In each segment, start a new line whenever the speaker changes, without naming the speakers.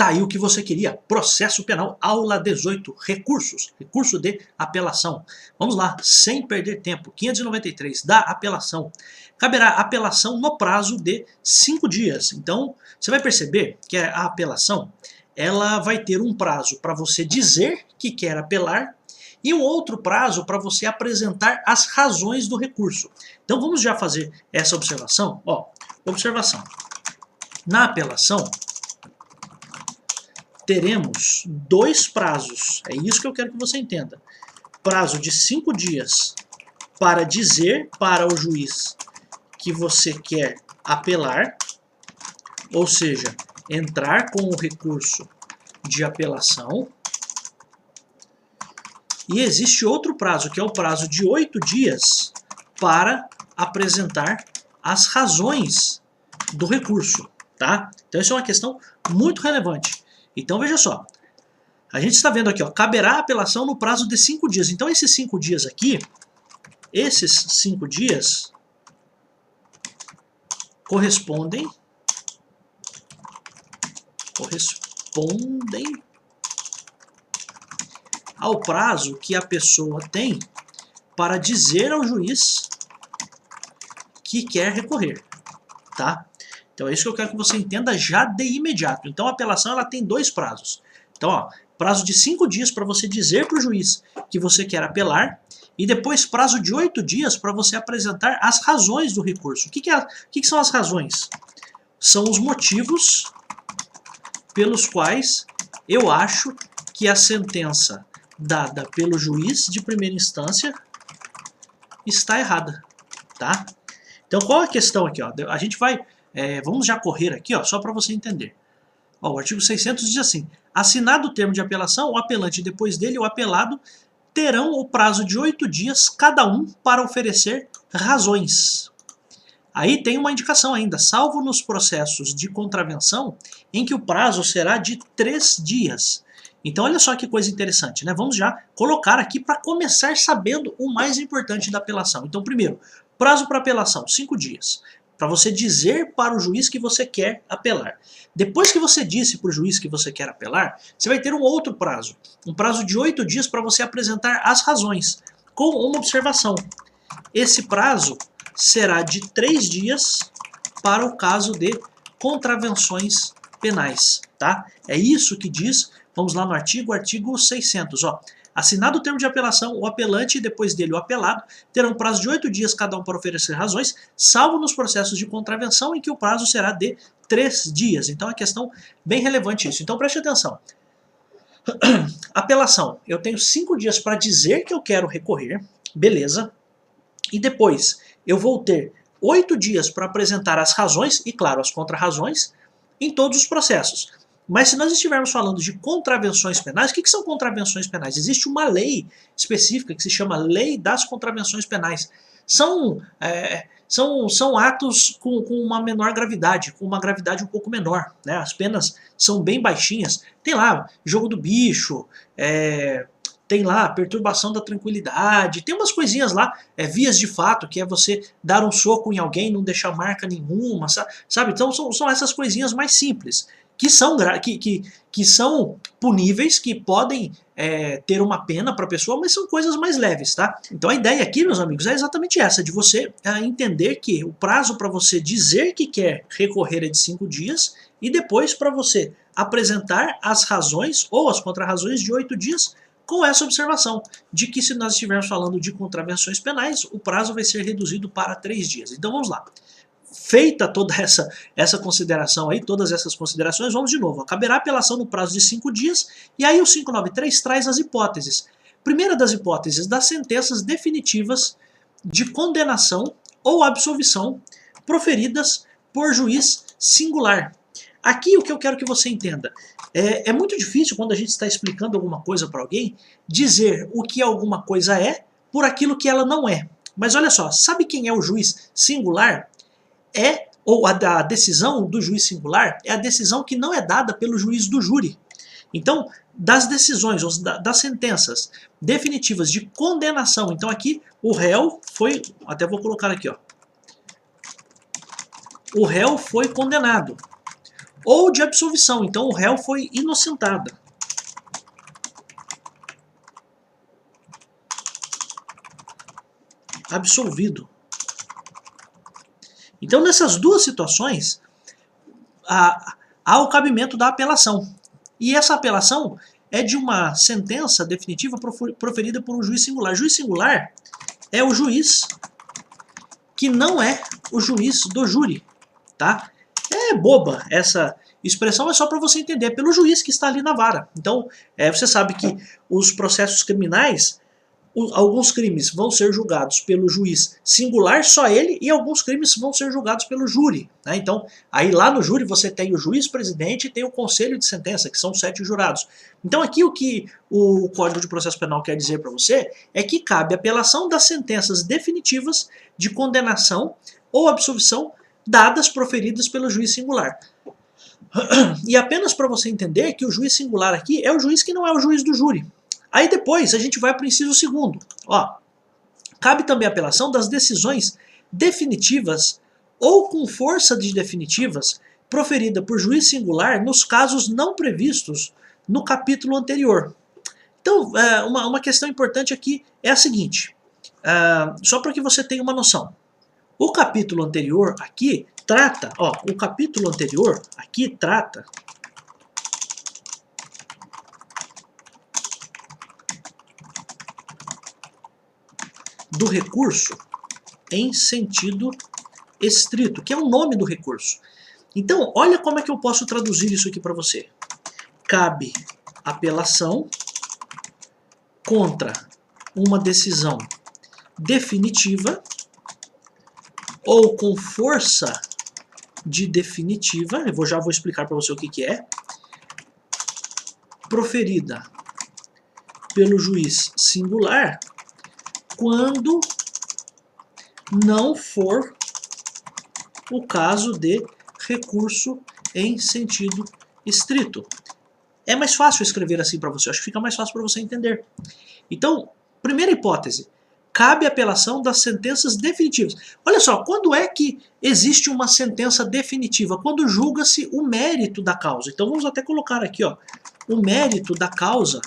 Tá aí o que você queria. Processo penal, aula 18, recursos, recurso de apelação. Vamos lá, sem perder tempo. 593 da apelação. Caberá apelação no prazo de 5 dias. Então, você vai perceber que a apelação, ela vai ter um prazo para você dizer que quer apelar e um outro prazo para você apresentar as razões do recurso. Então, vamos já fazer essa observação. Ó, observação. Na apelação, teremos dois prazos, é isso que eu quero que você entenda. Prazo de 5 dias para dizer para o juiz que você quer apelar, ou seja, entrar com o recurso de apelação. E existe outro prazo, que é o prazo de 8 dias para apresentar as razões do recurso, tá? Então isso é uma questão muito relevante. Então veja só, a gente está vendo aqui, ó, caberá apelação no prazo de 5 dias. Então esses 5 dias aqui, esses 5 dias correspondem ao prazo que a pessoa tem para dizer ao juiz que quer recorrer, tá? Então é isso que eu quero que você entenda já de imediato. Então a apelação ela tem dois prazos. Então, ó, prazo de 5 dias para você dizer para o juiz que você quer apelar e depois prazo de 8 dias para você apresentar as razões do recurso. O que são as razões? São os motivos pelos quais eu acho que a sentença dada pelo juiz de primeira instância está errada, tá? Então qual é a questão aqui? Ó? A gente vai... vamos já correr aqui, ó, só para você entender. Ó, o artigo 600 diz assim: assinado o termo de apelação, o apelante e depois dele o apelado terão o prazo de 8 dias cada um para oferecer razões. Aí tem uma indicação ainda, salvo nos processos de contravenção em que o prazo será de 3 dias. Então olha só que coisa interessante, né? Vamos já colocar aqui para começar sabendo o mais importante da apelação. Então primeiro, prazo para apelação, 5 dias. Para você dizer para o juiz que você quer apelar. Depois que você disse para o juiz que você quer apelar, você vai ter um outro prazo. Um prazo de 8 dias para você apresentar as razões, com uma observação. Esse prazo será de 3 dias para o caso de contravenções penais, tá? É isso que diz, vamos lá no artigo 600, ó. Assinado o termo de apelação, o apelante e depois dele o apelado terão prazo de 8 dias cada um para oferecer razões, salvo nos processos de contravenção em que o prazo será de 3 dias. Então é questão bem relevante isso. Então preste atenção. Apelação, eu tenho 5 dias para dizer que eu quero recorrer, beleza, e depois eu vou ter 8 dias para apresentar as razões e, claro, as contrarrazões em todos os processos. Mas se nós estivermos falando de contravenções penais, o que são contravenções penais? Existe uma lei específica que se chama Lei das Contravenções Penais. São atos com uma menor gravidade, com uma gravidade um pouco menor, né? As penas são bem baixinhas. Tem lá jogo do bicho, tem lá perturbação da tranquilidade, tem umas coisinhas lá, vias de fato, que é você dar um soco em alguém e não deixar marca nenhuma, sabe? Então são essas coisinhas mais simples, que são puníveis, que podem ter uma pena para a pessoa, mas são coisas mais leves, tá? Então a ideia aqui, meus amigos, é exatamente essa, de você entender que o prazo para você dizer que quer recorrer é de 5 dias, e depois para você apresentar as razões ou as contrarrazões de 8 dias, com essa observação, de que se nós estivermos falando de contravenções penais, o prazo vai ser reduzido para 3 dias. Então vamos lá. Feita toda essa consideração aí, todas essas considerações, vamos de novo. Caberá apelação no prazo de 5 dias, e aí o 593 traz as hipóteses. Primeira das hipóteses, das sentenças definitivas de condenação ou absolvição proferidas por juiz singular. Aqui o que eu quero que você entenda, é muito difícil quando a gente está explicando alguma coisa para alguém, dizer o que alguma coisa é por aquilo que ela não é. Mas olha só, sabe quem é o juiz singular? Ou a decisão do juiz singular é a decisão que não é dada pelo juiz do júri. Então, das decisões, ou das sentenças definitivas de condenação, então aqui o réu foi, até vou colocar aqui, ó, o réu foi condenado. ou de absolvição. Então o réu foi inocentado. Absolvido. Então nessas duas situações há o cabimento da apelação. E essa apelação é de uma sentença definitiva proferida por um juiz singular. Juiz singular é o juiz que não é o juiz do júri, tá? É boba essa expressão, é só para você entender, é pelo juiz que está ali na vara. Então, você sabe que os processos criminais, alguns crimes vão ser julgados pelo juiz singular, só ele, e alguns crimes vão ser julgados pelo júri, né? Então, aí lá no júri você tem o juiz-presidente e tem o conselho de sentença, que são 7 jurados. Então aqui o que o Código de Processo Penal quer dizer para você é que cabe apelação das sentenças definitivas de condenação ou absolvição dadas proferidas pelo juiz singular. E apenas para você entender que o juiz singular aqui é o juiz que não é o juiz do júri. Aí depois a gente vai para o inciso 2º. Ó, cabe também a apelação das decisões definitivas ou com força de definitivas proferida por juiz singular nos casos não previstos no capítulo anterior. Então, uma questão importante aqui é a seguinte, só para que você tenha uma noção. O capítulo anterior aqui trata, o capítulo anterior aqui trata do recurso em sentido estrito, que é o nome do recurso. Então, olha como é que eu posso traduzir isso aqui para você. Cabe apelação contra uma decisão definitiva ou com força de definitiva, já vou explicar para você o que é, proferida pelo juiz singular quando não for o caso de recurso em sentido estrito. É mais fácil escrever assim para você, acho que fica mais fácil para você entender. Então, primeira hipótese, cabe apelação das sentenças definitivas. Olha só, quando é que existe uma sentença definitiva? Quando julga-se o mérito da causa. Então vamos até colocar aqui, o mérito da causa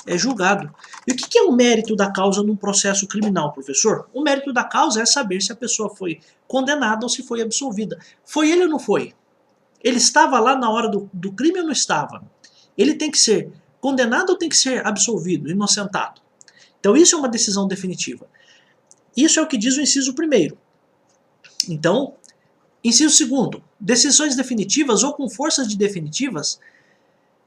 é julgado. E o que é o mérito da causa num processo criminal, professor? O mérito da causa é saber se a pessoa foi condenada ou se foi absolvida. Foi ele ou não foi? Ele estava lá na hora do crime ou não estava? Ele tem que ser condenado ou tem que ser absolvido, inocentado? Então isso é uma decisão definitiva. Isso é o que diz o inciso 1º. Então, inciso 2º, decisões definitivas ou com forças de definitivas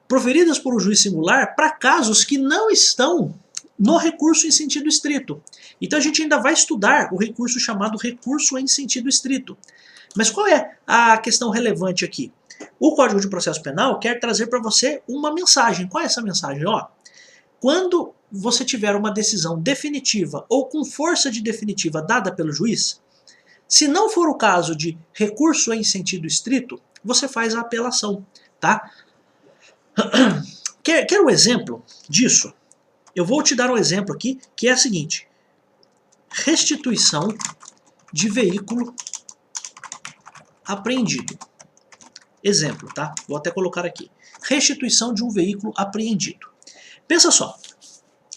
proferidas por um juiz singular para casos que não estão no recurso em sentido estrito. Então a gente ainda vai estudar o recurso chamado recurso em sentido estrito. Mas qual é a questão relevante aqui? O Código de Processo Penal quer trazer para você uma mensagem. Qual é essa mensagem? Quando você tiver uma decisão definitiva ou com força de definitiva dada pelo juiz, se não for o caso de recurso em sentido estrito, você faz a apelação, tá? Quer um exemplo disso? Eu vou te dar um exemplo aqui, que é o seguinte. Restituição de veículo apreendido. Exemplo, tá? Vou até colocar aqui. Restituição de um veículo apreendido. Pensa só.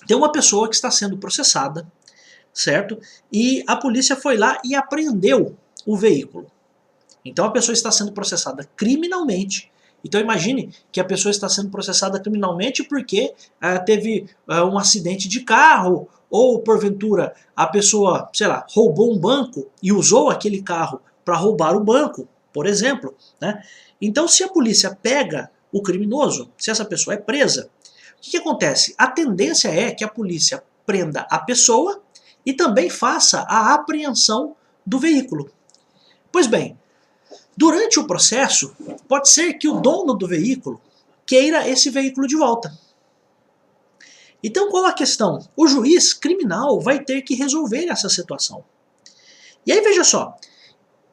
Tem uma pessoa que está sendo processada, certo? E a polícia foi lá e apreendeu o veículo. Então a pessoa está sendo processada criminalmente. Então imagine que a pessoa está sendo processada criminalmente porque teve um acidente de carro, ou porventura a pessoa, sei lá, roubou um banco e usou aquele carro para roubar o banco, por exemplo, né? Então se a polícia pega o criminoso, se essa pessoa é presa, o que acontece? A tendência é que a polícia prenda a pessoa e também faça a apreensão do veículo. Pois bem, durante o processo, pode ser que o dono do veículo queira esse veículo de volta. Então qual a questão? O juiz criminal vai ter que resolver essa situação. E aí veja só,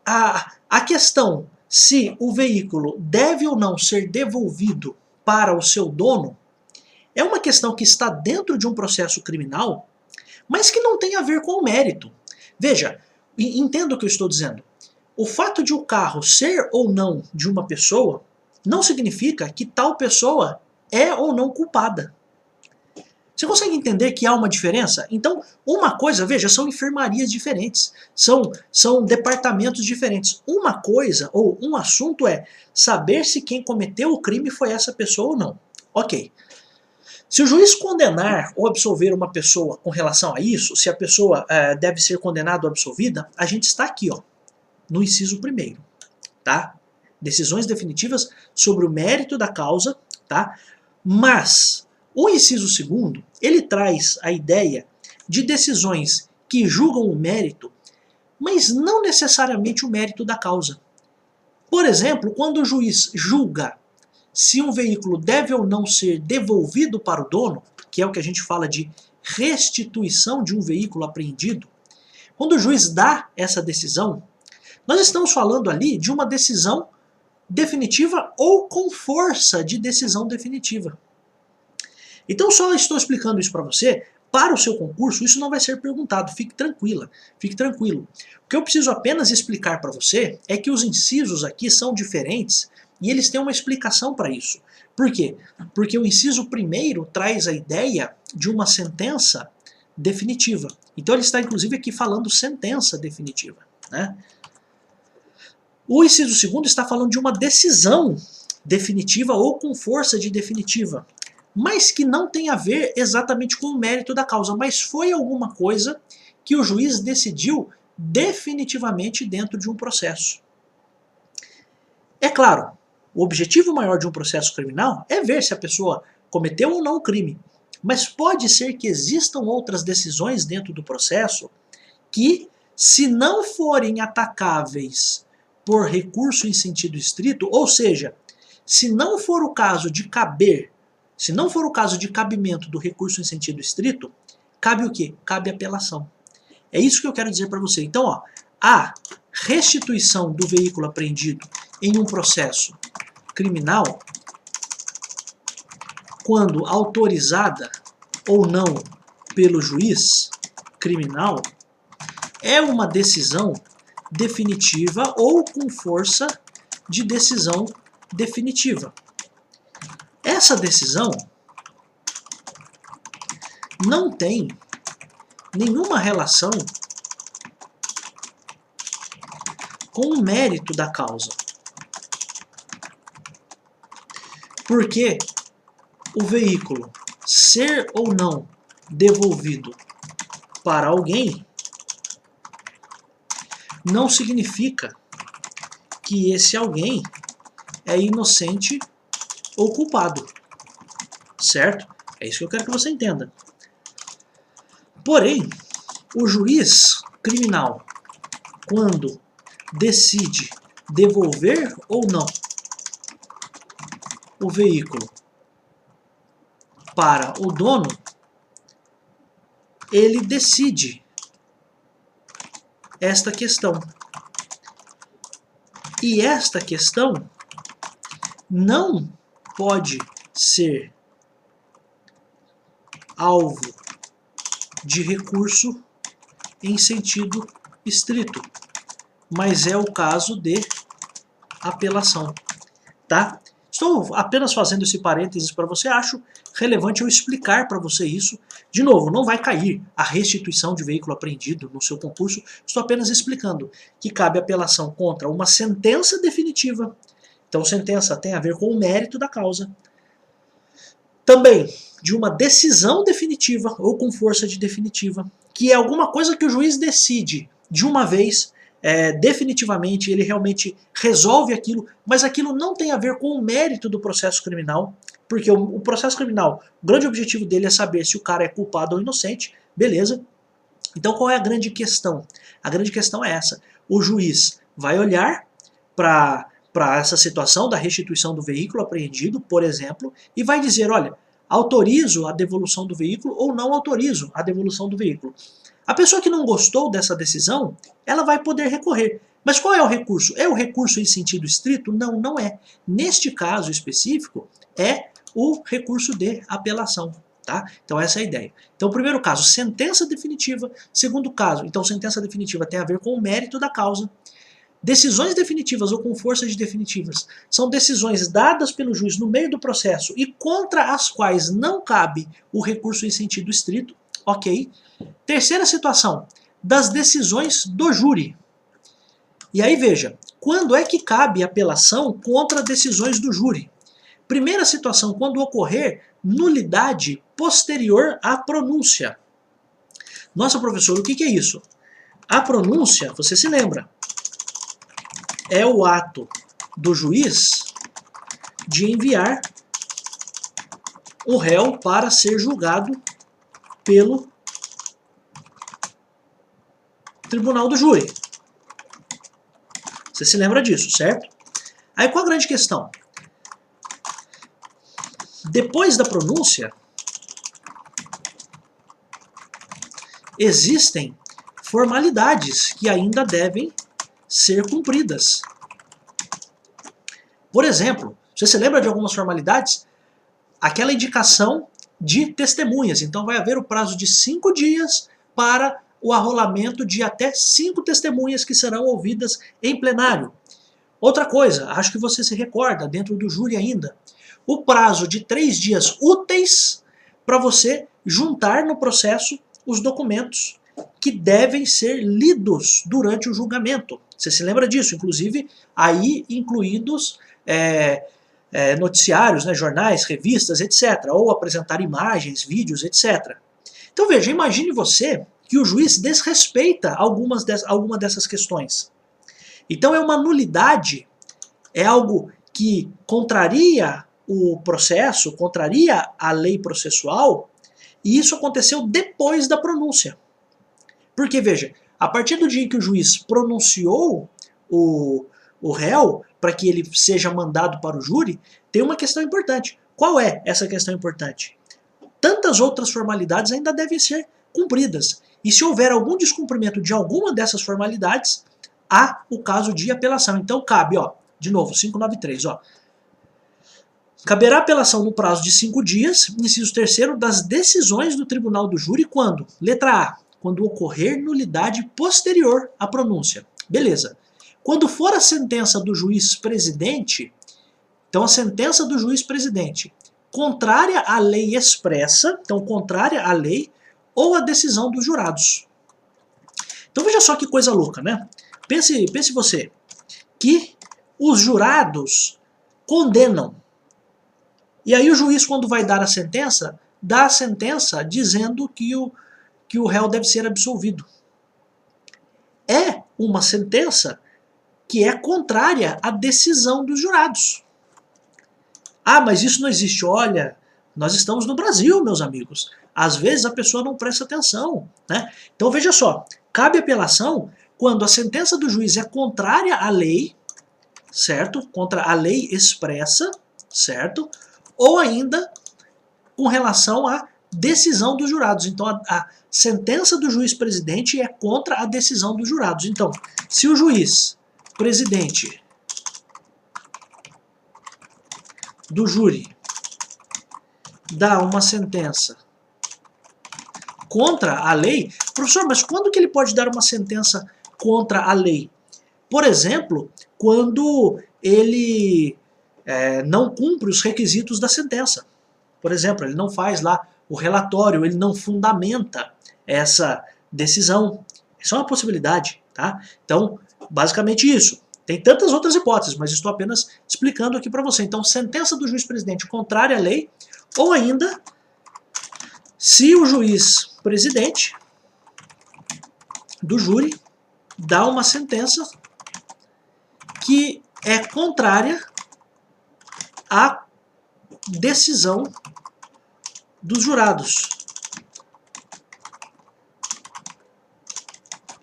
a questão se o veículo deve ou não ser devolvido para o seu dono é uma questão que está dentro de um processo criminal, mas que não tem a ver com o mérito. Veja, entenda o que eu estou dizendo. O fato de o carro ser ou não de uma pessoa não significa que tal pessoa é ou não culpada. Você consegue entender que há uma diferença? Então, uma coisa, veja, são enfermarias diferentes, são departamentos diferentes. Uma coisa, ou um assunto é saber se quem cometeu o crime foi essa pessoa ou não. Ok. Se o juiz condenar ou absolver uma pessoa com relação a isso, se a pessoa deve ser condenada ou absolvida, a gente está aqui, ó, no inciso 1º, tá? Decisões definitivas sobre o mérito da causa, tá? Mas o inciso 2º, ele traz a ideia de decisões que julgam o mérito, mas não necessariamente o mérito da causa. Por exemplo, quando o juiz julga se um veículo deve ou não ser devolvido para o dono, que é o que a gente fala de restituição de um veículo apreendido, quando o juiz dá essa decisão, nós estamos falando ali de uma decisão definitiva ou com força de decisão definitiva. Então só estou explicando isso para você, para o seu concurso isso não vai ser perguntado, fique tranquila, fique tranquilo. O que eu preciso apenas explicar para você é que os incisos aqui são diferentes e eles têm uma explicação para isso. Por quê? Porque o inciso 1º traz a ideia de uma sentença definitiva. Então ele está inclusive aqui falando sentença definitiva, né? O inciso 2º está falando de uma decisão definitiva ou com força de definitiva, mas que não tem a ver exatamente com o mérito da causa, mas foi alguma coisa que o juiz decidiu definitivamente dentro de um processo. É claro, o objetivo maior de um processo criminal é ver se a pessoa cometeu ou não o crime, mas pode ser que existam outras decisões dentro do processo que, se não forem atacáveis por recurso em sentido estrito, ou seja, se não for o caso de caber, se não for o caso de cabimento do recurso em sentido estrito, cabe o quê? Cabe apelação. É isso que eu quero dizer para você. Então, ó, a restituição do veículo apreendido em um processo criminal, quando autorizada ou não pelo juiz criminal, é uma decisão definitiva ou com força de decisão definitiva. Essa decisão não tem nenhuma relação com o mérito da causa. Porque o veículo ser ou não devolvido para alguém não significa que esse alguém é inocente ou culpado, certo? É isso que eu quero que você entenda. Porém, o juiz criminal, quando decide devolver ou não o veículo para o dono, ele decide esta questão. E esta questão não pode ser alvo de recurso em sentido estrito, mas é o caso de apelação, tá? Estou apenas fazendo esse parênteses para você, acho relevante eu explicar para você isso. De novo, não vai cair a restituição de veículo apreendido no seu concurso, estou apenas explicando que cabe apelação contra uma sentença definitiva. Então, sentença tem a ver com o mérito da causa. Também de uma decisão definitiva ou com força de definitiva, que é alguma coisa que o juiz decide de uma vez, definitivamente, ele realmente resolve aquilo, mas aquilo não tem a ver com o mérito do processo criminal, porque o processo criminal, o grande objetivo dele é saber se o cara é culpado ou inocente, beleza? Então qual é a grande questão? A grande questão é essa: o juiz vai olhar para essa situação da restituição do veículo apreendido, por exemplo, e vai dizer, olha, autorizo a devolução do veículo ou não autorizo a devolução do veículo. A pessoa que não gostou dessa decisão, ela vai poder recorrer. Mas qual é o recurso? É o recurso em sentido estrito? Não, não é. Neste caso específico, é o recurso de apelação. Tá? Então essa é a ideia. Então, primeiro caso, sentença definitiva. Segundo caso, então sentença definitiva tem a ver com o mérito da causa. Decisões definitivas ou com força de definitivas são decisões dadas pelo juiz no meio do processo e contra as quais não cabe o recurso em sentido estrito. Ok. Terceira situação, das decisões do júri. E aí veja, quando é que cabe apelação contra decisões do júri? Primeira situação, quando ocorrer nulidade posterior à pronúncia. Nossa, professor, o que é isso? A pronúncia, você se lembra, é o ato do juiz de enviar o réu para ser julgado pelo tribunal do júri. Você se lembra disso, certo? Aí qual a grande questão? Depois da pronúncia, existem formalidades que ainda devem ser cumpridas. Por exemplo, você se lembra de algumas formalidades? Aquela indicação de testemunhas. Então vai haver o prazo de 5 dias para o arrolamento de até 5 testemunhas que serão ouvidas em plenário. Outra coisa, acho que você se recorda, dentro do júri ainda, o prazo de 3 dias úteis para você juntar no processo os documentos que devem ser lidos durante o julgamento. Você se lembra disso? Inclusive, aí incluídos noticiários, né, jornais, revistas, etc. Ou apresentar imagens, vídeos, etc. Então veja, imagine você que o juiz desrespeita alguma dessas questões. Então é uma nulidade, é algo que contraria o processo, contraria a lei processual, e isso aconteceu depois da pronúncia. Porque, veja, a partir do dia que o juiz pronunciou o réu para que ele seja mandado para o júri, tem uma questão importante. Qual é essa questão importante? Tantas outras formalidades ainda devem ser cumpridas. E se houver algum descumprimento de alguma dessas formalidades, há o caso de apelação. Então cabe, ó, de novo, 593, ó. Caberá apelação no prazo de 5 dias, inciso 3º, das decisões do tribunal do júri quando? Letra A, quando ocorrer nulidade posterior à pronúncia. Beleza. Quando for a sentença do juiz presidente, então a sentença do juiz presidente, contrária à lei expressa, então contrária à lei, ou à decisão dos jurados. Então veja só que coisa louca, né? Pense você, que os jurados condenam. E aí o juiz, quando vai dar a sentença, dá a sentença dizendo que o réu deve ser absolvido. É uma sentença que é contrária à decisão dos jurados. Ah, mas isso não existe. Olha, nós estamos no Brasil, meus amigos. Às vezes a pessoa não presta atenção, né? Então veja só, cabe apelação quando a sentença do juiz é contrária à lei, certo? Contra a lei expressa, certo? Ou ainda com relação à decisão dos jurados. Então a sentença do juiz presidente é contra a decisão dos jurados. Então, se o juiz presidente do júri dá uma sentença contra a lei, professor, mas quando que ele pode dar uma sentença contra a lei? Por exemplo, quando ele não cumpre os requisitos da sentença. Por exemplo, ele não faz lá o relatório, ele não fundamenta essa decisão. Isso é uma possibilidade, tá? Então, basicamente isso. Tem tantas outras hipóteses, mas estou apenas explicando aqui para você. Então, sentença do juiz presidente contrária à lei, ou ainda, se o juiz presidente do júri dá uma sentença que é contrária à decisão dos jurados.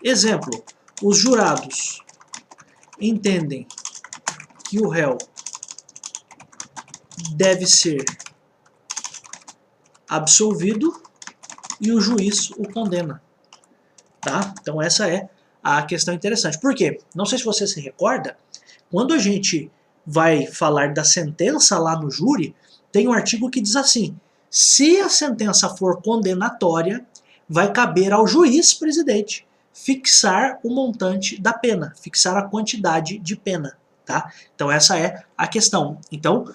Exemplo, os jurados entendem que o réu deve ser absolvido e o juiz o condena. Tá? Então essa é a questão interessante. Por quê? Não sei se você se recorda, quando a gente vai falar da sentença lá no júri, tem um artigo que diz assim: se a sentença for condenatória, vai caber ao juiz presidente fixar o montante da pena, fixar a quantidade de pena, tá? Então essa é a questão. Então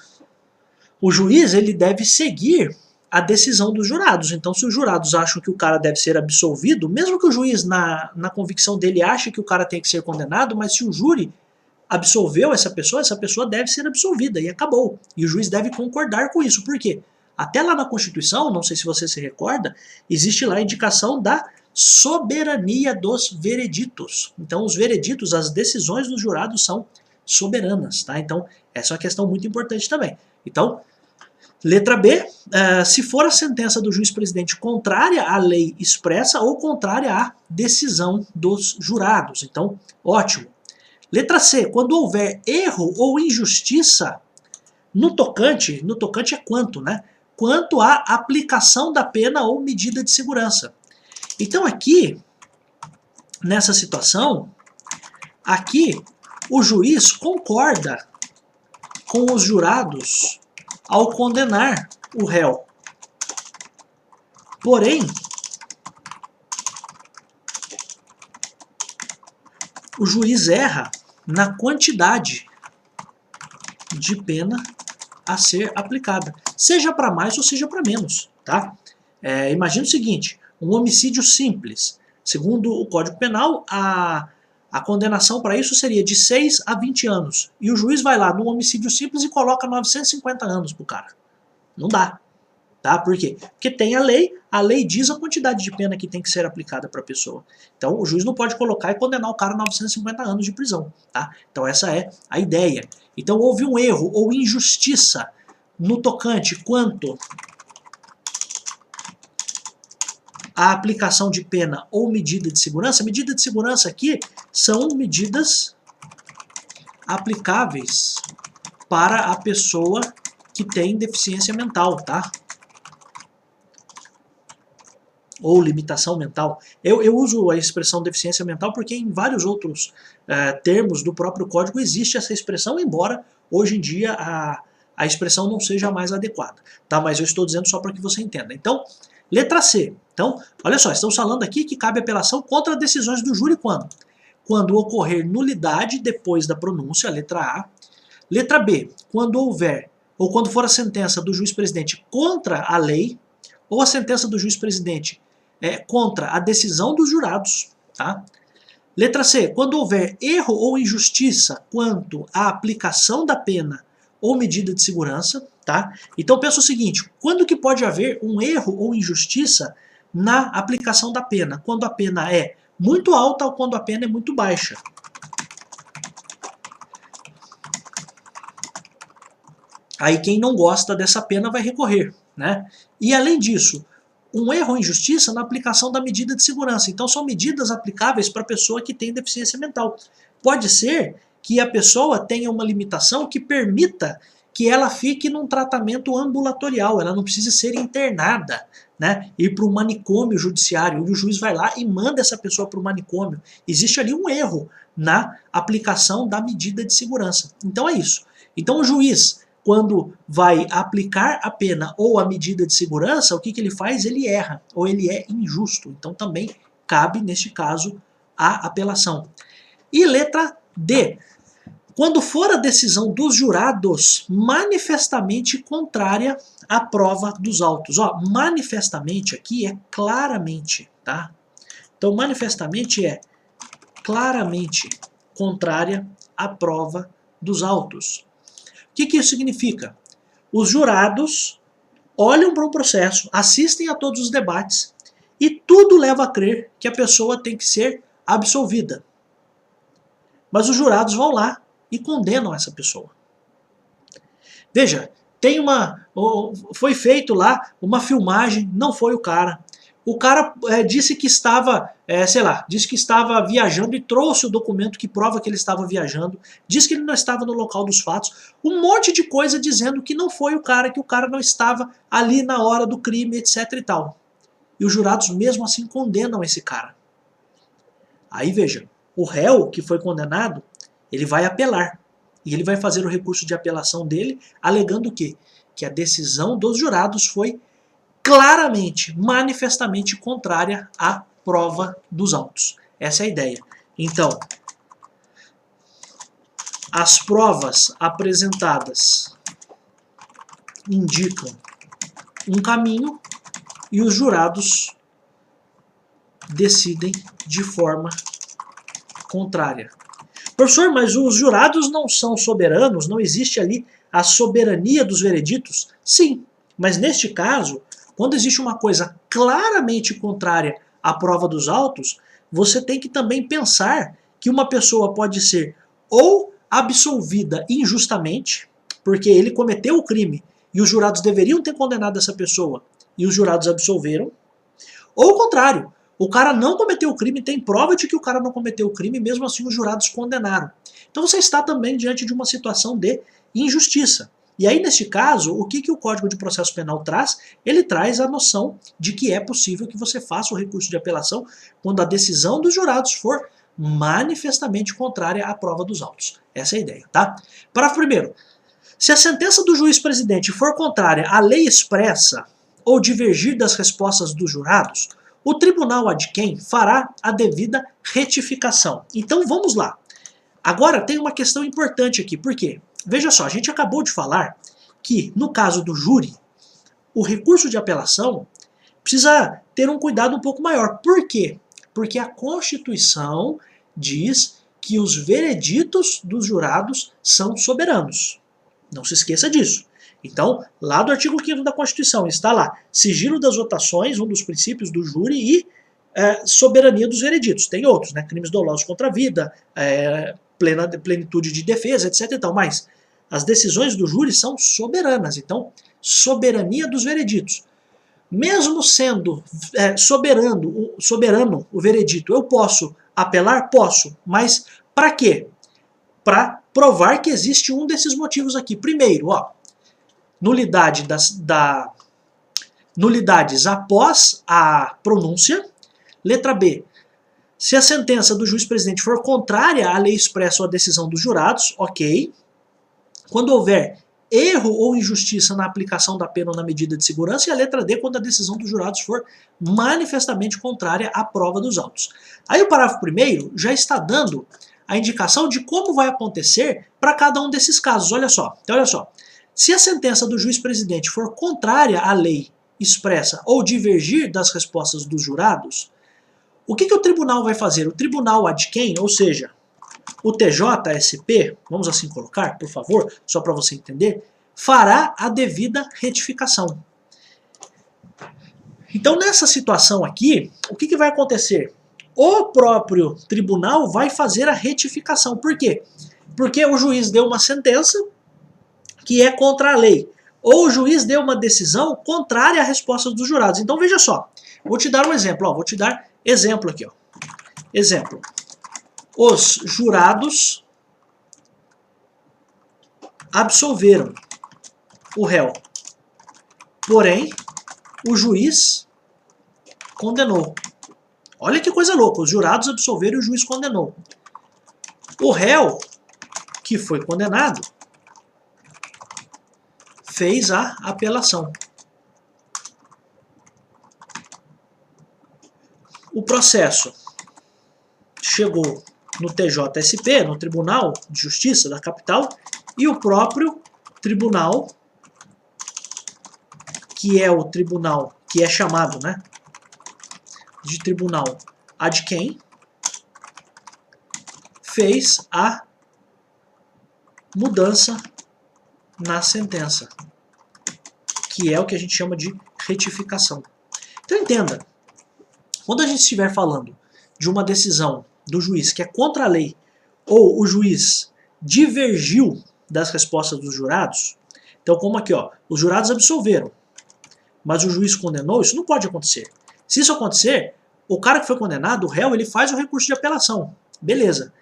o juiz ele deve seguir a decisão dos jurados. Então se os jurados acham que o cara deve ser absolvido, mesmo que o juiz na convicção dele ache que o cara tem que ser condenado, mas se o júri absolveu essa pessoa deve ser absolvida e acabou. E o juiz deve concordar com isso. Por quê? Até lá na Constituição, não sei se você se recorda, existe lá a indicação da soberania dos vereditos. Então os vereditos, as decisões dos jurados são soberanas, tá? Então essa é uma questão muito importante também. Então, letra B, se for a sentença do juiz-presidente contrária à lei expressa ou contrária à decisão dos jurados. Então, ótimo. Letra C, quando houver erro ou injustiça no tocante é quanto, né? Quanto à aplicação da pena ou medida de segurança. Então aqui, nessa situação, aqui o juiz concorda com os jurados ao condenar o réu. Porém, o juiz erra na quantidade de pena a ser aplicada, seja para mais ou seja para menos, tá? Imagina o seguinte, um homicídio simples, segundo o Código Penal, a condenação para isso seria de 6 a 20 anos, e o juiz vai lá no homicídio simples e coloca 950 anos pro cara. Não dá. Tá? Por quê? Porque tem a lei diz a quantidade de pena que tem que ser aplicada para a pessoa. Então o juiz não pode colocar e condenar o cara a 950 anos de prisão. Tá? Então essa é a ideia. Então houve um erro ou injustiça no tocante quanto à aplicação de pena ou medida de segurança. Medida de segurança aqui são medidas aplicáveis para a pessoa que tem deficiência mental, tá? Ou limitação mental. Eu uso a expressão deficiência mental porque em vários outros termos do próprio código existe essa expressão, embora hoje em dia a expressão não seja mais adequada. Tá? Mas eu estou dizendo só para que você entenda. Então, letra C. Então, olha só, estamos falando aqui que cabe apelação contra decisões do júri quando? Quando ocorrer nulidade depois da pronúncia, letra A. Letra B, quando houver, ou quando for a sentença do juiz-presidente contra a lei, ou a sentença do juiz-presidente contra a decisão dos jurados. Tá? Letra C, quando houver erro ou injustiça quanto à aplicação da pena ou medida de segurança. Tá? Então pensa o seguinte, quando que pode haver um erro ou injustiça na aplicação da pena? Quando a pena é muito alta ou quando a pena é muito baixa. Aí quem não gosta dessa pena vai recorrer. Né? E além disso, um erro ou injustiça na aplicação da medida de segurança. Então são medidas aplicáveis para a pessoa que tem deficiência mental. Pode ser que a pessoa tenha uma limitação que permita que ela fique num tratamento ambulatorial, ela não precisa ser internada, né? Ir para o manicômio judiciário, e o juiz vai lá e manda essa pessoa para o manicômio. Existe ali um erro na aplicação da medida de segurança. Então é isso. Então o juiz, quando vai aplicar a pena ou a medida de segurança, o que ele faz? Ele erra, ou ele é injusto. Então também cabe, neste caso, a apelação. E letra D. Quando for a decisão dos jurados manifestamente contrária à prova dos autos. Ó, manifestamente aqui é claramente, tá? Então manifestamente é claramente contrária à prova dos autos. O que isso significa? Os jurados olham para o processo, assistem a todos os debates e tudo leva a crer que a pessoa tem que ser absolvida. Mas os jurados vão lá e condenam essa pessoa. Veja, foi feito lá uma filmagem, não foi o cara. O cara disse que estava, disse que estava viajando e trouxe o documento que prova que ele estava viajando. Disse que ele não estava no local dos fatos. Um monte de coisa dizendo que não foi o cara, que o cara não estava ali na hora do crime, etc e tal. E os jurados mesmo assim condenam esse cara. Aí veja, o réu que foi condenado, ele vai apelar. E ele vai fazer o recurso de apelação dele, alegando o quê? Que a decisão dos jurados foi claramente, manifestamente contrária à prova dos autos. Essa é a ideia. Então, as provas apresentadas indicam um caminho e os jurados decidem de forma contrária. Professor, mas os jurados não são soberanos? Não existe ali a soberania dos vereditos? Sim, mas neste caso, quando existe uma coisa claramente contrária à prova dos autos, você tem que também pensar que uma pessoa pode ser ou absolvida injustamente, porque ele cometeu o crime e os jurados deveriam ter condenado essa pessoa e os jurados absolveram, ou o contrário, o cara não cometeu o crime, tem prova de que o cara não cometeu o crime, mesmo assim os jurados condenaram. Então você está também diante de uma situação de injustiça. E aí, neste caso, o que o Código de Processo Penal traz? Ele traz a noção de que é possível que você faça o recurso de apelação quando a decisão dos jurados for manifestamente contrária à prova dos autos. Essa é a ideia, tá? Parágrafo primeiro. Se a sentença do juiz-presidente for contrária à lei expressa ou divergir das respostas dos jurados, o tribunal ad quem fará a devida retificação. Então vamos lá. Agora tem uma questão importante aqui, por quê? Veja só, a gente acabou de falar que no caso do júri, o recurso de apelação precisa ter um cuidado um pouco maior. Por quê? Porque a Constituição diz que os vereditos dos jurados são soberanos. Não se esqueça disso. Então, lá do artigo 5º da Constituição está lá, sigilo das votações, um dos princípios do júri, e soberania dos vereditos. Tem outros, né? Crimes dolosos contra a vida, plenitude de defesa, etc. Então, mas as decisões do júri são soberanas. Então, soberania dos vereditos. Mesmo sendo soberano o veredito, eu posso apelar? Posso. Mas para quê? Para provar que existe um desses motivos aqui. Primeiro, ó, nulidades após a pronúncia. Letra B. Se a sentença do juiz-presidente for contrária à lei expressa ou à decisão dos jurados, ok. Quando houver erro ou injustiça na aplicação da pena ou na medida de segurança, e a letra D, quando a decisão dos jurados for manifestamente contrária à prova dos autos. Aí o parágrafo 1º já está dando a indicação de como vai acontecer para cada um desses casos. Olha só. Então, olha só. Se a sentença do juiz-presidente for contrária à lei expressa ou divergir das respostas dos jurados, o que o tribunal vai fazer? O tribunal ad quem, ou seja, o TJSP, vamos assim colocar, por favor, só para você entender, fará a devida retificação. Então, nessa situação aqui, o que vai acontecer? O próprio tribunal vai fazer a retificação. Por quê? Porque o juiz deu uma sentença que é contra a lei, ou o juiz deu uma decisão contrária à resposta dos jurados. Então, veja só, vou te dar um exemplo, ó, vou te dar exemplo aqui, ó. Exemplo. Os jurados absolveram o réu, porém o juiz condenou. Olha que coisa louca, os jurados absolveram e o juiz condenou. O réu que foi condenado fez a apelação. O processo chegou no TJSP, no Tribunal de Justiça da Capital, e o próprio tribunal, que é o tribunal que é chamado, né, de tribunal ad quem, fez a mudança na sentença, que é o que a gente chama de retificação. Então entenda, quando a gente estiver falando de uma decisão do juiz que é contra a lei, ou o juiz divergiu das respostas dos jurados, então como aqui, ó, os jurados absolveram, mas o juiz condenou, isso não pode acontecer. Se isso acontecer, o cara que foi condenado, o réu, ele faz o recurso de apelação. Beleza.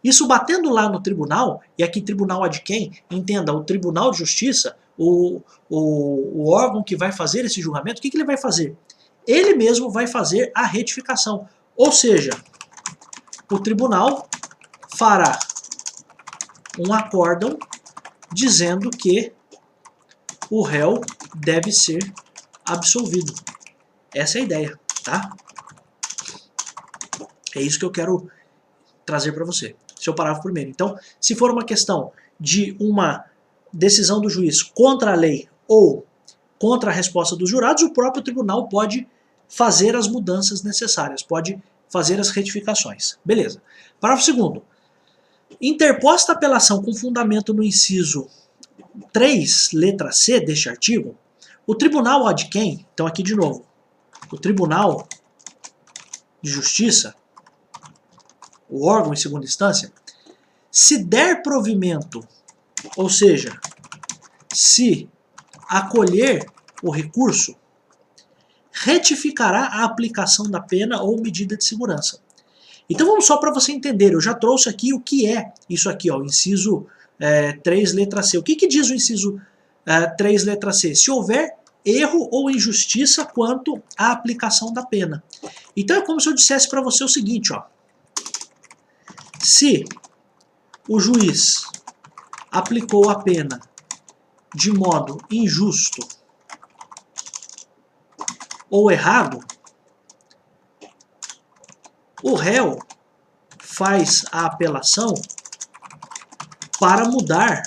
Isso batendo lá no tribunal, e aqui tribunal ad quem, entenda, o Tribunal de Justiça, o órgão que vai fazer esse julgamento, o que ele vai fazer? Ele mesmo vai fazer a retificação. Ou seja, o tribunal fará um acórdão dizendo que o réu deve ser absolvido. Essa é a ideia, tá? É isso que eu quero trazer para você. Seu parágrafo primeiro. Então, se for uma questão de uma decisão do juiz contra a lei ou contra a resposta dos jurados, o próprio tribunal pode fazer as mudanças necessárias, pode fazer as retificações. Beleza. Parágrafo segundo. Interposta apelação com fundamento no inciso 3, letra C deste artigo, o tribunal ad quem, então aqui de novo, o Tribunal de Justiça, o órgão em segunda instância, se der provimento, ou seja, se acolher o recurso, retificará a aplicação da pena ou medida de segurança. Então vamos só para você entender, eu já trouxe aqui o que é isso aqui, ó, o inciso 3, letra C. O que diz o inciso 3, letra C? Se houver erro ou injustiça quanto à aplicação da pena. Então é como se eu dissesse para você o seguinte, ó. Se o juiz aplicou a pena de modo injusto ou errado, o réu faz a apelação para mudar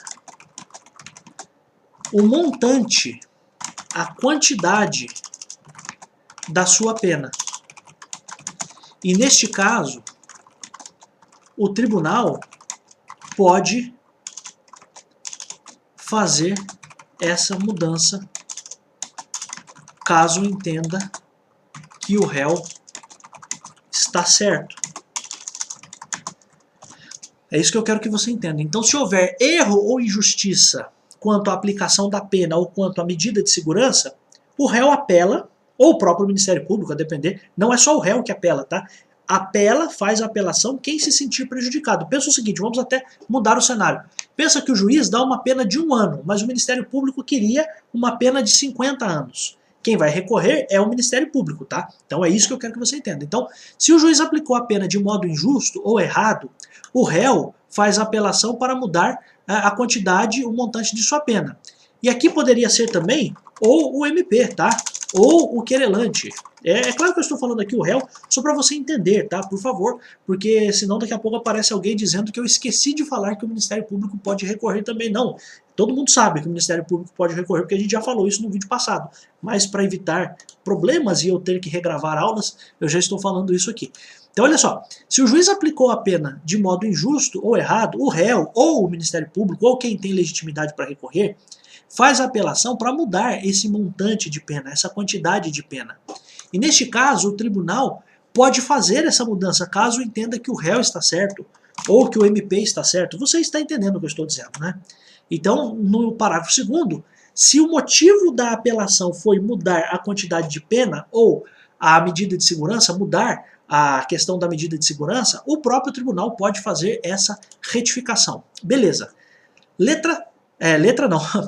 o montante, a quantidade da sua pena. E neste caso, o tribunal pode fazer essa mudança caso entenda que o réu está certo. É isso que eu quero que você entenda. Então, se houver erro ou injustiça quanto à aplicação da pena ou quanto à medida de segurança, o réu apela, ou o próprio Ministério Público, a depender, não é só o réu que apela, tá? Apela, faz a apelação quem se sentir prejudicado. Pensa o seguinte, vamos até mudar o cenário. Pensa que o juiz dá uma pena de 1 ano, mas o Ministério Público queria uma pena de 50 anos. Quem vai recorrer é o Ministério Público, tá? Então é isso que eu quero que você entenda. Então, se o juiz aplicou a pena de modo injusto ou errado, o réu faz a apelação para mudar a quantidade, o montante de sua pena. E aqui poderia ser também ou o MP, tá? Ou o querelante. É claro que eu estou falando aqui o réu só para você entender, tá? Por favor, porque senão daqui a pouco aparece alguém dizendo que eu esqueci de falar que o Ministério Público pode recorrer também. Não, todo mundo sabe que o Ministério Público pode recorrer porque a gente já falou isso no vídeo passado. Mas para evitar problemas e eu ter que regravar aulas, eu já estou falando isso aqui. Então olha só, se o juiz aplicou a pena de modo injusto ou errado, o réu ou o Ministério Público ou quem tem legitimidade para recorrer, faz a apelação para mudar esse montante de pena, essa quantidade de pena. E neste caso, o tribunal pode fazer essa mudança caso entenda que o réu está certo ou que o MP está certo. Você está entendendo o que eu estou dizendo, né? Então, no parágrafo 2º, se o motivo da apelação foi mudar a quantidade de pena ou a medida de segurança, mudar a questão da medida de segurança, o próprio tribunal pode fazer essa retificação. Beleza.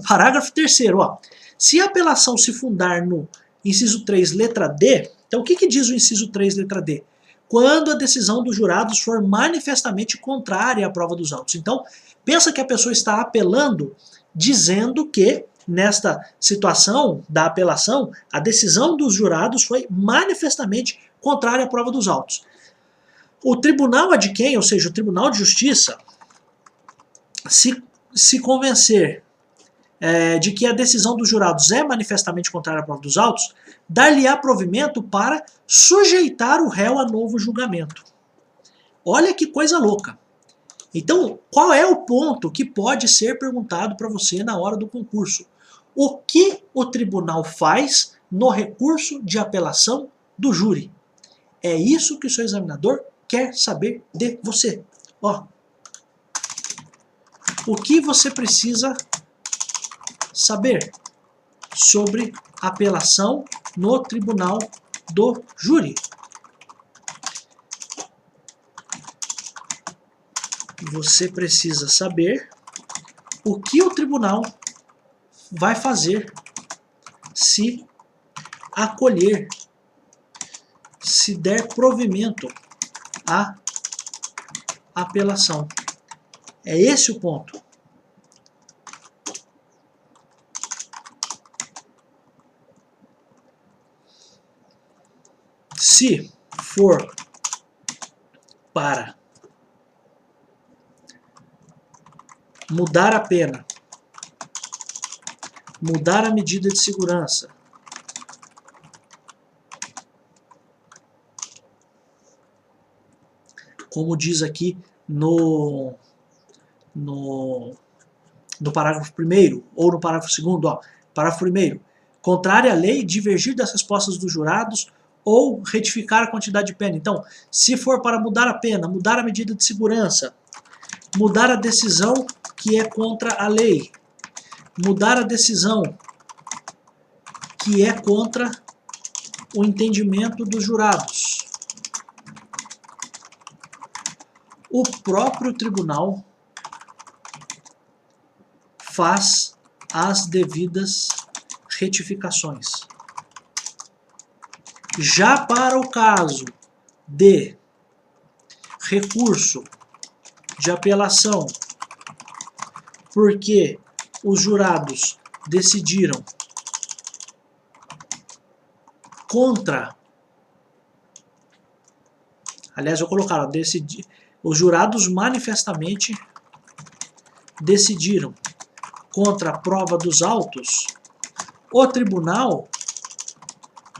Parágrafo 3º, ó. Se a apelação se fundar no inciso 3, letra D, então o que diz o inciso 3, letra D? Quando a decisão dos jurados for manifestamente contrária à prova dos autos. Então, pensa que a pessoa está apelando, dizendo que, nesta situação da apelação, a decisão dos jurados foi manifestamente contrária à prova dos autos. O tribunal ad quem, ou seja, o Tribunal de Justiça, se convencer de que a decisão dos jurados é manifestamente contrária à prova dos autos, dar-lhe-á provimento para sujeitar o réu a novo julgamento. Olha que coisa louca. Então, qual é o ponto que pode ser perguntado para você na hora do concurso? O que o tribunal faz no recurso de apelação do júri? É isso que o seu examinador quer saber de você. Ó, o que você precisa saber sobre apelação no tribunal do júri? Você precisa saber o que o tribunal vai fazer se acolher, se der provimento à apelação. É esse o ponto. Se for para mudar a pena, mudar a medida de segurança, como diz aqui no parágrafo 1º, ou no parágrafo 2º, ó, parágrafo 1º, contrária à lei, divergir das respostas dos jurados ou retificar a quantidade de pena. Então, se for para mudar a pena, mudar a medida de segurança, mudar a decisão que é contra a lei, mudar a decisão que é contra o entendimento dos jurados, o próprio tribunal faz as devidas retificações. Já para o caso de recurso de apelação, porque os jurados decidiram contra, aliás, eu colocar, os jurados manifestamente decidiram contra a prova dos autos, o tribunal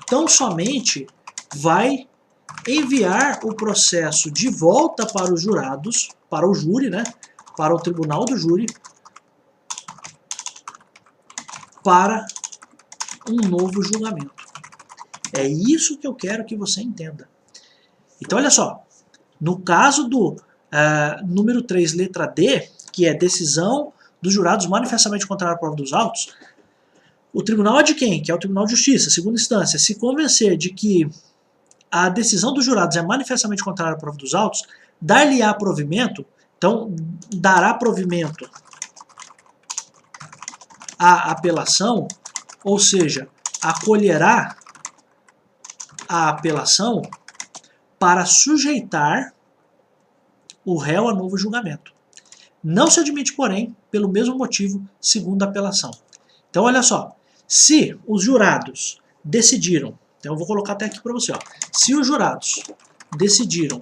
tão somente vai enviar o processo de volta para os jurados, para o júri, né, para o tribunal do júri, para um novo julgamento. É isso que eu quero que você entenda. Então, olha só, no caso do número 3, letra D, que é decisão dos jurados manifestamente contrária à prova dos autos, o tribunal é de quem? Que é o Tribunal de Justiça, segunda instância. Se convencer de que a decisão dos jurados é manifestamente contrária à prova dos autos, dar-lhe-á provimento, então dará provimento à apelação, ou seja, acolherá a apelação para sujeitar o réu a novo julgamento. Não se admite, porém, pelo mesmo motivo, segunda apelação. Então, olha só, se os jurados decidiram, então eu vou colocar até aqui para você, ó, se os jurados decidiram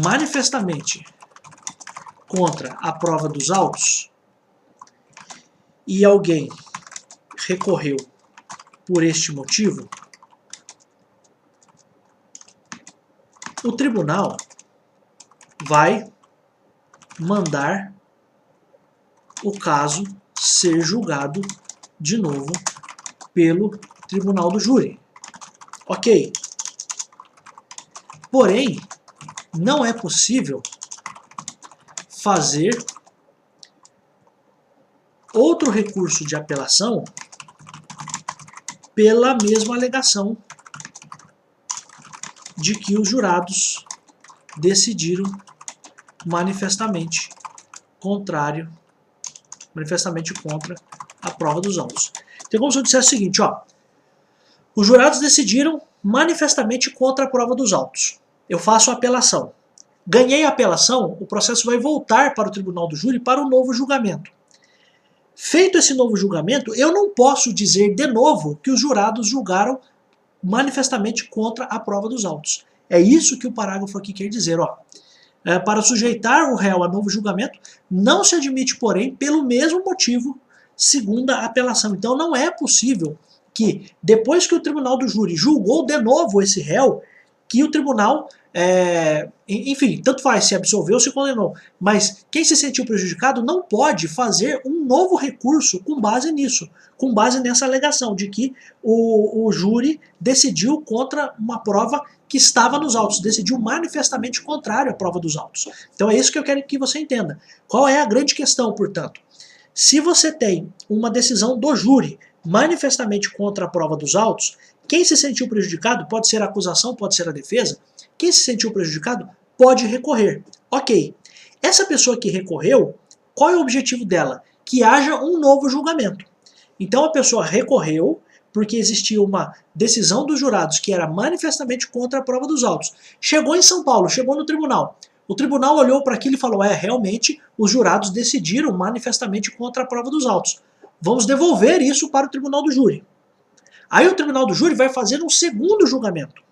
manifestamente contra a prova dos autos e alguém recorreu por este motivo, o tribunal vai mandar o caso ser julgado de novo pelo tribunal do júri. Ok. Porém, não é possível fazer outro recurso de apelação pela mesma alegação de que os jurados decidiram manifestamente contra a prova dos autos. Então, como se eu dissesse o seguinte, ó, os jurados decidiram manifestamente contra a prova dos autos. Eu faço a apelação. Ganhei a apelação, o processo vai voltar para o tribunal do júri para um novo julgamento. Feito esse novo julgamento, eu não posso dizer de novo que os jurados julgaram manifestamente contra a prova dos autos. É isso que o parágrafo aqui quer dizer, ó. Para sujeitar o réu a novo julgamento, não se admite, porém, pelo mesmo motivo, segunda apelação. Então não é possível que, depois que o tribunal do júri julgou de novo esse réu, que o tribunal, enfim, tanto faz se absolveu ou se condenou, mas quem se sentiu prejudicado não pode fazer um novo recurso com base nisso, com base nessa alegação de que o júri decidiu contra uma prova que estava nos autos, decidiu manifestamente contrário à prova dos autos. Então é isso que eu quero que você entenda. Qual é a grande questão, portanto? Se você tem uma decisão do júri manifestamente contra a prova dos autos, quem se sentiu prejudicado, pode ser a acusação, pode ser a defesa, quem se sentiu prejudicado pode recorrer. Ok, essa pessoa que recorreu, qual é o objetivo dela? Que haja um novo julgamento. Então a pessoa recorreu porque existia uma decisão dos jurados que era manifestamente contra a prova dos autos. Chegou em São Paulo, chegou no tribunal. O tribunal olhou para aquilo e falou, realmente os jurados decidiram manifestamente contra a prova dos autos. Vamos devolver isso para o tribunal do júri. Aí o tribunal do júri vai fazer um segundo julgamento.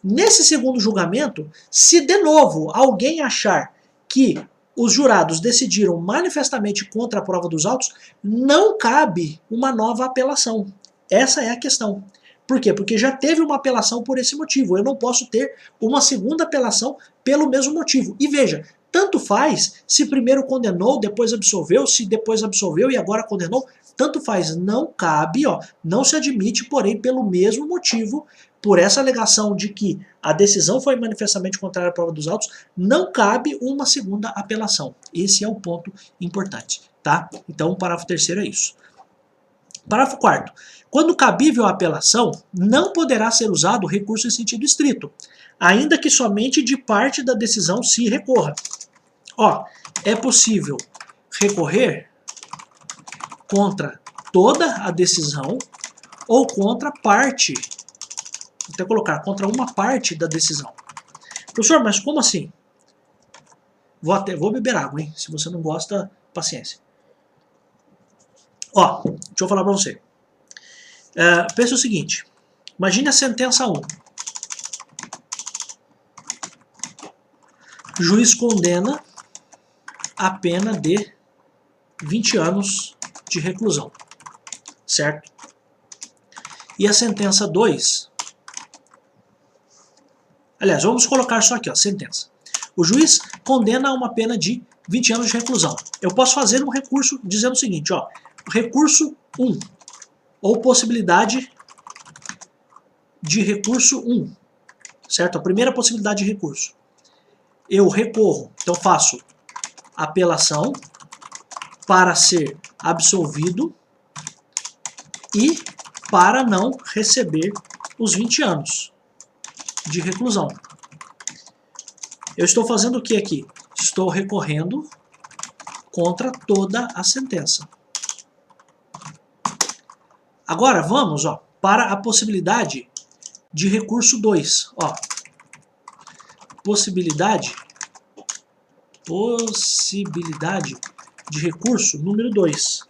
Nesse segundo julgamento, se de novo alguém achar que os jurados decidiram manifestamente contra a prova dos autos, não cabe uma nova apelação. Essa é a questão. Por quê? Porque já teve uma apelação por esse motivo. Eu não posso ter uma segunda apelação pelo mesmo motivo. E veja, tanto faz se primeiro condenou, depois absolveu, se depois absolveu e agora condenou, tanto faz. Não cabe, não se admite, porém, pelo mesmo motivo, por essa alegação de que a decisão foi manifestamente contrária à prova dos autos, não cabe uma segunda apelação. Esse é o ponto importante, tá? Então, o parágrafo 3º é isso. Parágrafo 4º. Quando cabível a apelação, não poderá ser usado recurso em sentido estrito, ainda que somente de parte da decisão se recorra. É possível recorrer contra toda a decisão ou contra parte, vou até colocar, contra uma parte da decisão. Professor, mas como assim? Vou beber água, hein? Se você não gosta, paciência. Deixa eu falar para você. Pensa o seguinte, imagine a sentença 1. O juiz condena a pena de 20 anos de reclusão, certo? E a sentença 2, aliás, vamos colocar só aqui, sentença. O juiz condena a uma pena de 20 anos de reclusão. Eu posso fazer um recurso dizendo o seguinte, recurso 1, ou possibilidade de recurso 1, certo? A primeira possibilidade de recurso. Eu recorro, então faço apelação para ser absolvido e para não receber os 20 anos de reclusão. Eu estou fazendo o que aqui? Estou recorrendo contra toda a sentença. Agora vamos para a possibilidade de recurso 2. Possibilidade de recurso número 2.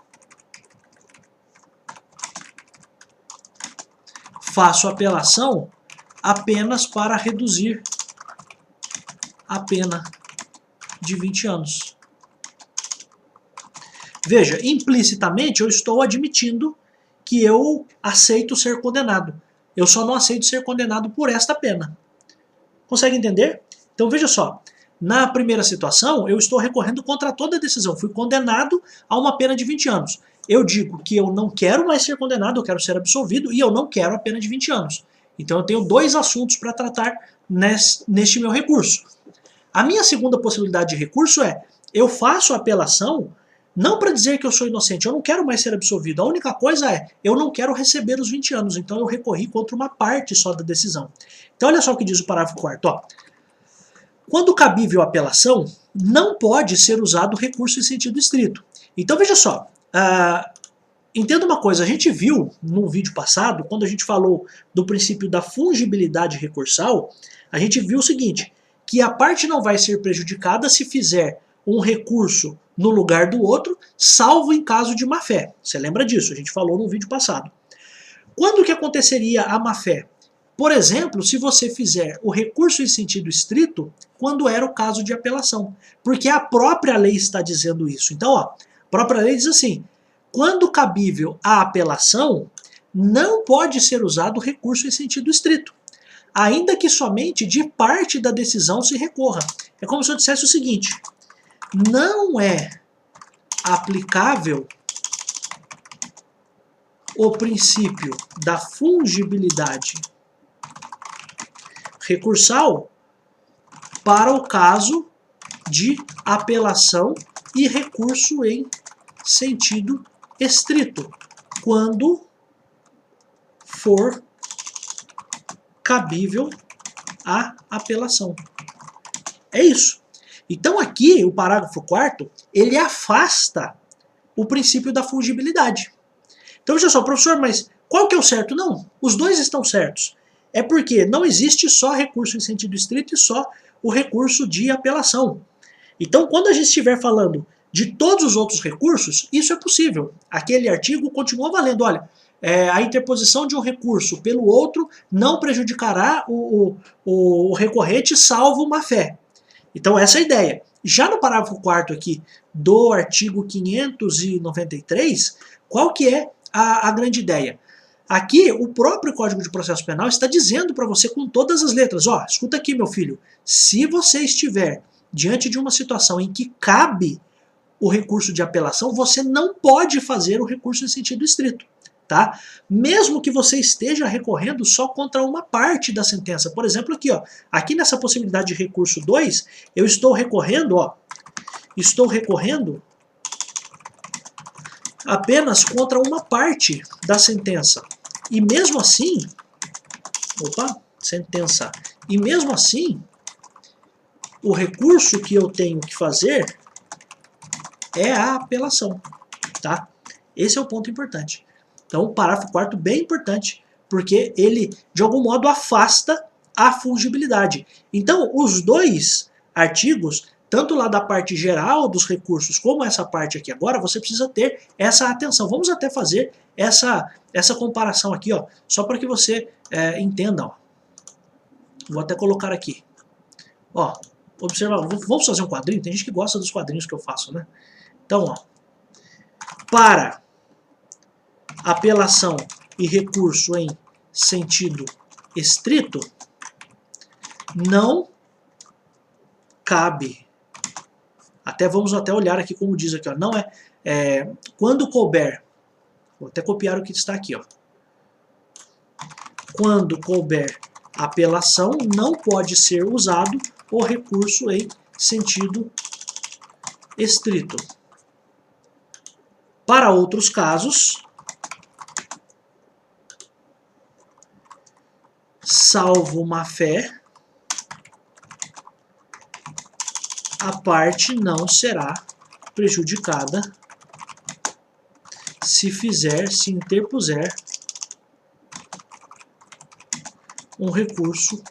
Faço apelação apenas para reduzir a pena de 20 anos. Veja, implicitamente eu estou admitindo que eu aceito ser condenado. Eu só não aceito ser condenado por esta pena. Consegue entender? Então veja só, na primeira situação eu estou recorrendo contra toda a decisão. Fui condenado a uma pena de 20 anos. Eu digo que eu não quero mais ser condenado, eu quero ser absolvido e eu não quero a pena de 20 anos. Então eu tenho dois assuntos para tratar neste meu recurso. A minha segunda possibilidade de recurso é, eu faço apelação não para dizer que eu sou inocente, eu não quero mais ser absolvido. A única coisa é, eu não quero receber os 20 anos, então eu recorri contra uma parte só da decisão. Então olha só o que diz o parágrafo 4º. Quando cabível a apelação, não pode ser usado recurso em sentido estrito. Então veja só, entenda uma coisa, a gente viu no vídeo passado, quando a gente falou do princípio da fungibilidade recursal, a gente viu o seguinte, que a parte não vai ser prejudicada se fizer um recurso no lugar do outro, salvo em caso de má-fé. Você lembra disso? A gente falou no vídeo passado. Quando que aconteceria a má-fé? Por exemplo, se você fizer o recurso em sentido estrito, quando era o caso de apelação. Porque a própria lei está dizendo isso. Então, a própria lei diz assim, quando cabível a apelação, não pode ser usado recurso em sentido estrito, ainda que somente de parte da decisão se recorra. É como se eu dissesse o seguinte, não é aplicável o princípio da fungibilidade recursal para o caso de apelação e recurso em sentido estrito, quando for cabível a apelação. É isso. Então aqui, o parágrafo 4º, ele afasta o princípio da fungibilidade. Então veja só, professor, mas qual que é o certo? Não, os dois estão certos. É porque não existe só recurso em sentido estrito e só o recurso de apelação. Então quando a gente estiver falando de todos os outros recursos, isso é possível. Aquele artigo continua valendo. Olha, a interposição de um recurso pelo outro não prejudicará o recorrente, salvo má fé. Então essa é a ideia. Já no parágrafo 4º aqui do artigo 593, qual que é a grande ideia? Aqui o próprio Código de Processo Penal está dizendo para você com todas as letras, ó, escuta aqui meu filho, se você estiver diante de uma situação em que cabe o recurso de apelação, você não pode fazer o recurso em sentido estrito. Tá? Mesmo que você esteja recorrendo só contra uma parte da sentença. Por exemplo, aqui, ó, aqui nessa possibilidade de recurso 2, eu estou recorrendo, ó, apenas contra uma parte da sentença. E mesmo assim, e mesmo assim, o recurso que eu tenho que fazer é a apelação, tá? Esse é o ponto importante. Então, o parágrafo 4º bem importante, porque ele, de algum modo, afasta a fungibilidade. Então, os dois artigos, tanto lá da parte geral dos recursos, como essa parte aqui agora, você precisa ter essa atenção. Vamos até fazer essa comparação aqui, ó, só para que você entenda. Ó. Vou até colocar aqui. Ó, observa, vamos fazer um quadrinho? Tem gente que gosta dos quadrinhos que eu faço, né? Então, ó, para apelação e recurso em sentido estrito, não cabe. Vamos até olhar aqui como diz aqui, ó, não quando couber, vou até copiar o que está aqui, ó. Quando couber apelação, não pode ser usado o recurso em sentido estrito. Para outros casos, salvo má fé, a parte não será prejudicada se interpuser um recurso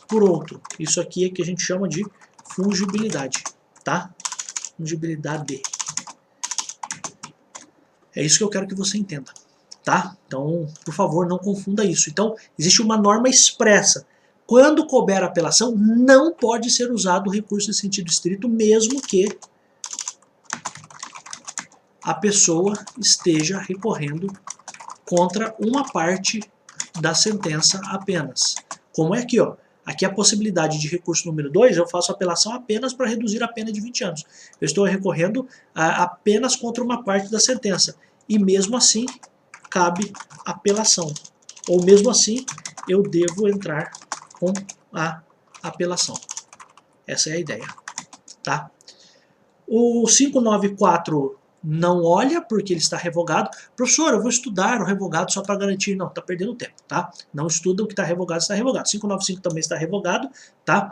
por outro. Isso aqui é que a gente chama de fungibilidade, tá? Fungibilidade. É isso que eu quero que você entenda, tá? Então, por favor, não confunda isso. Então, existe uma norma expressa. Quando couber apelação, não pode ser usado o recurso em sentido estrito, mesmo que a pessoa esteja recorrendo contra uma parte da sentença apenas. Como é aqui, ó. Aqui a possibilidade de recurso número 2, eu faço apelação apenas para reduzir a pena de 20 anos. Eu estou recorrendo apenas contra uma parte da sentença. E mesmo assim, cabe apelação. Ou mesmo assim, eu devo entrar com a apelação. Essa é a ideia, tá? O 594 não olha porque ele está revogado. Professor, eu vou estudar o revogado só para garantir. Não, está perdendo tempo, tá? Não estuda o que está revogado, está revogado. 595 também está revogado, tá?